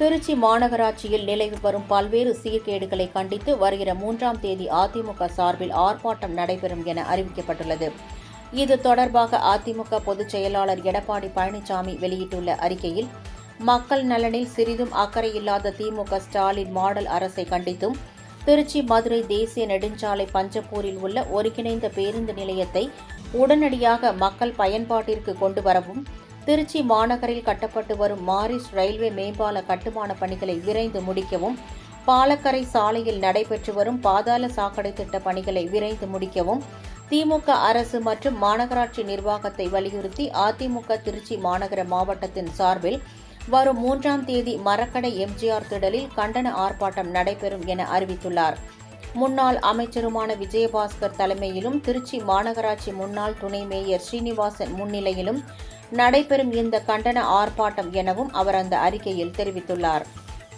திருச்சி மாநகராட்சியில் நிலவி வரும் பல்வேறு சீர்கேடுகளை கண்டித்து வருகிற 3ஆம் தேதி அதிமுக சார்பில் ஆர்ப்பாட்டம் நடைபெறும் என அறிவிக்கப்பட்டுள்ளது. இது தொடர்பாக அதிமுக பொதுச் செயலாளர் எடப்பாடி பழனிசாமி வெளியிட்டுள்ள அறிக்கையில், மக்கள் நலனில் சிறிதும் அக்கறை இல்லாத திமுக ஸ்டாலின் மாடல் அரசை கண்டித்தும், திருச்சி மதுரை தேசிய நெடுஞ்சாலை பஞ்சப்பூரில் உள்ள ஒருங்கிணைந்த பேருந்து நிலையத்தை உடனடியாக மக்கள் பயன்பாட்டிற்கு கொண்டு வரவும், திருச்சி மாநகரில் கட்டப்பட்டு வரும் மாரிஸ் ரயில்வே மேம்பால கட்டுமான பணிகளை விரைந்து முடிக்கவும், பாலக்கரை சாலையில் நடைபெற்று வரும் பாதாள சாக்கடை திட்ட பணிகளை விரைந்து முடிக்கவும் திமுக அரசு மற்றும் மாநகராட்சி நிர்வாகத்தை வலியுறுத்தி அதிமுக திருச்சி மாநகர மாவட்டத்தின் சார்பில் வரும் 3ஆம் தேதி மரக்கடை எம்ஜிஆர் திடலில் கண்டன ஆர்ப்பாட்டம் நடைபெறும் என அறிவித்துள்ளார். முன்னாள் அமைச்சருமான விஜயபாஸ்கர் தலைமையிலும் திருச்சி மாநகராட்சி முன்னாள் துணை மேயர் ஸ்ரீனிவாசன் முன்னிலையிலும் நடைபெறும் இந்த கண்டன ஆர்ப்பாட்டம் எனவும் அவர் அந்த அறிக்கையில் தெரிவித்துள்ளார்.